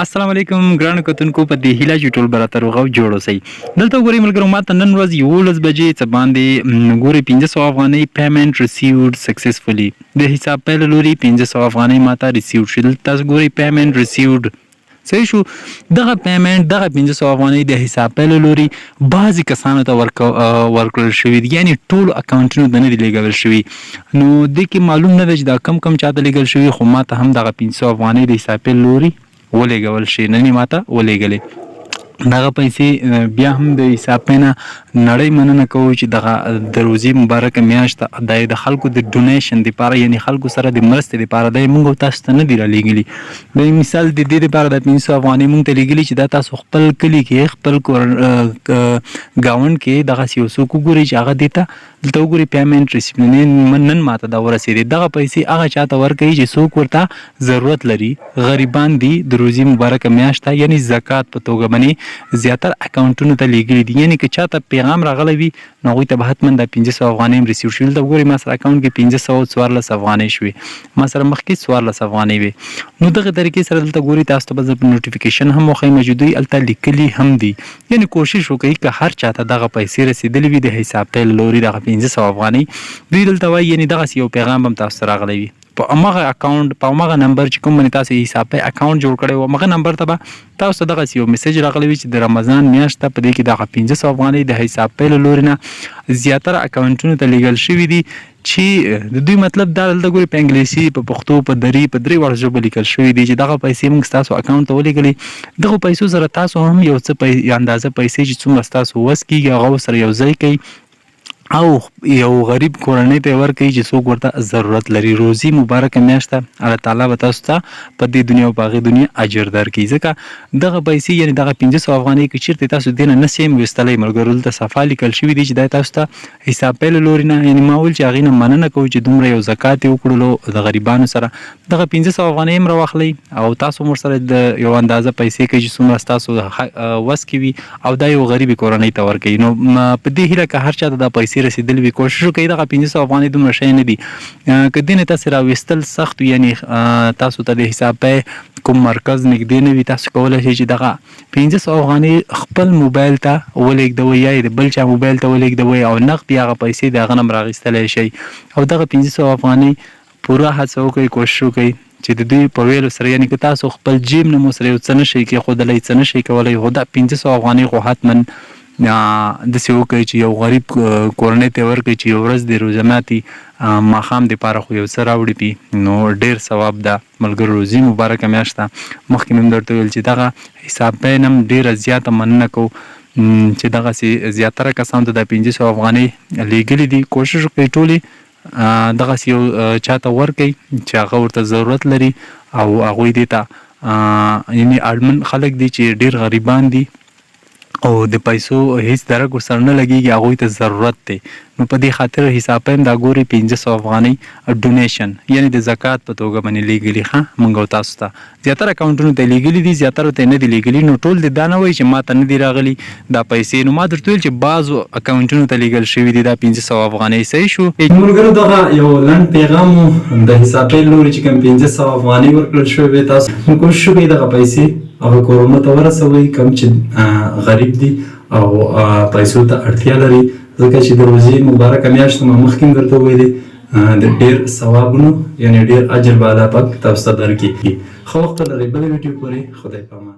السلام علیکم ګرانو کتونکو په دې هیله چې ټول براتر وغو جوړ اوسئ. دلته ګورئ ملګرو ماته نن ورځ 11 بجې څه باندې ګورئ 500 افغانۍ پیمنٹ ریسیوډ سکسسفولي د حساب پیل لوري 500 افغانۍ ماته ریسیوډ شول. تاسو ګورئ پیمنٹ ریسیوډ صحیح شو. دغه پیمنٹ دغه 500 افغانۍ د حساب پیل لوري بعضی کسانو ته ورکړل شوی دي، یعنی ټول اکاونټونو ته نه دي لیږل شوي. نو دې کې معلوم نه ده چې دا کم چاته لیږل شوي، خو ماته هم دغه 500 افغانۍ د حساب پیل لوري ولېږول شي، نن ماته ولېږلې. دغه پیسې بیا هم د حساب پې نه نړۍ مننه کوو چې دغه د روزي مبارکه میاشت د خلکو د ډونیشن دپاره، یعنی خلکو سره د مرستې دپاره دی موږ تاسو ته نه دي رالیږلي. د مثال د دې دپاره د 500 افغانۍ موږ ته لیږلي چې دا تاسو خپل کلي کې خپل ګاونډ کې دغسې یو څوک وګورئ چې هغه دې ته دلته وګورئ پیمنټ ریسیپټ نن ماته دا ورسېدې. دغه پیسې هغه چاته ورکوي چې څوک ورته ضرورت لري، غریبان دي، د روزي مبارکه میاشت ته یعنی زکات په توګه باندې زیاتر اکاونټونو ته لیږلي دي. یعنی که چاته پیغام راغلی وي نو هغوی ته به حتما دا 500 افغانۍ هم ریسیو شوي. دلته وګورئ ما سره اکاونټ کې 514 افغانۍ شوې، ما سره مخکې 14 افغانۍ وې. نو دغه طریقې سره دلته ګورئ تاسو ته به زه نوټیفیکیشن هم وښیم، موجودوي هلته لیکلي هم دي. یعنی کوشش وکړئ که هر چاته دغه پیسې رسېدلې وي د حساب پیل لوري دغه 500 افغانۍ، دوی دلته وایي یعنی دغسې یو پیغام هم تاسو ته راغلی وي په همغه اکاونټ په همغه نمبر چې کوم باندې تاسو حساب پې اکاونټ جوړ کړی و، همغه نمبر ته به تاسو ته دغسې یو میسج راغلی وي چې د رمضان میاشت ته په دې کې دغه 500 افغانۍ د حساب پې له لوري نه زیاتره اکاونټونو ته لیږل شوي دي چې د دوی مطلب دا دلته ګورئ په انګلیسي، په پښتو، په دري، په درې واړو ژبو لیکل شوي دي چې دغه پیسې موږ ستاسو اکاونټ ته ولېږلې. دغو پیسو سره تاسو هم یو څه اندازه پیسې چې څومره ستاسو وس کېږي هغه سره یو ځای کوئ او یو غریب کورنۍ ته یې ورکوي چې څوک ورته ضرورت لري. روزي مبارکه میاشت ته الله تعالی به تاسو ته په دې دنیا او په هغې دنیا اجر درکړي. ځکه دغه پیسې یعنې دغه 500 افغانۍ که چېرته تاسو دې نه نسئ ویستلی ملګرو، دلته صفا لیکل شوي دي چې دا تاسو ته حساب پیل لوري نه، یعنې ما ویل چې هغې نه مننه کوو چې دومره یو زکات یې وکړلو د غریبانو سره. دغه 500 افغانۍ هم راواخلئ او تاسو هم ورسره د یو اندازه پیسې کوئ چې څومره ستاسو وس کې وي او دا یو غریبې کورنۍ ته ورکوي. نو په دې هیله که هر چا ته دا پیسې رسېدلې وي کوشش وکړئ دغه 500 افغانۍ دومره شی نه دي، که دې نه تاسې راویستل سخت وي، یعنې تاسو ته د حساب پې کوم مرکز نږدې نه وي، تاسو کولی شئ چې دغه 500 افغانۍ خپل موبایل ته ولېږدوئ یا یې د بل چا موبایل ته ولېږدوئ او نغدې هغه پیسې د هغه نه هم راغیستلی شئ. او دغه 500 افغانۍ پوره هڅه وکړئ، کوشش وکړئ چې د دوی په ویلو سره، یعنې که تاسو خپل جیب نه مو سره یو څه نه شئ کېښودلی، څه نه شئ کولی، خو دا 500 افغانۍ خو حتما داسې وکړئ چې یو غریب کورنۍ ته یې ورکړئ چې یو ورځ د روژه ماتي ماښام دپاره خو یو څه راوړي پي، نو ډېر ثواب ده. ملګرو روزي مبارکه میاشت ده، مخکې مې هم درته ویل چې دغه حساب پې نه هم ډېره زیاته مننه کوو چې دغسې زیاتره کسانو ته دا 500 افغانۍ لیږلي دي. کوشش وکړئ ټولې دغسې یو چاته ورکئ چې هغه ورته ضرورت لري او هغوی دې ته یعنې اړمن خلک دي چې ډېر غریبان دي او د پیسو هیڅ درک ورسره نه لګېږي، هغوی ته ضرورت دی. نو په دې خاطر حساب پې هم دا ګورئ 500 افغانۍ ډونیشن یعنې د زکات په توګه باندې لیږلي. ښه موږ او تاسو ته زیاتره اکاونټونو ته یې لیږلي دي، زیاترو ته یې نه دي لیږلي. نو ټول دې دا نه وایي چې ما ته نه دي راغلي دا پیسې. نو ما درته ویل چې بعضو اکاونټونو ته لیږل شوي دي دا 500 افغانۍ. صحیح شو ملګرو، دغه یو لنډ پیغام و د حساب پیل لوري چې کوم 500 افغانۍ ورکړل شوی وې تاسو. نو کوشش وکړئ دغه پیسې هغه کورونو ته ورسوئ کوم چې غریب دي او پیسو ته اړتیا لري، ځکه چې د روزي مبارکه میاشت ما مخکې هم درته ویلې د ډېر ثوابونو یعنې ډېر اجر به الله پاک تاسو ته درکړي. ښه وخت ولرئ، بله ویډیو پورې خدای پامان.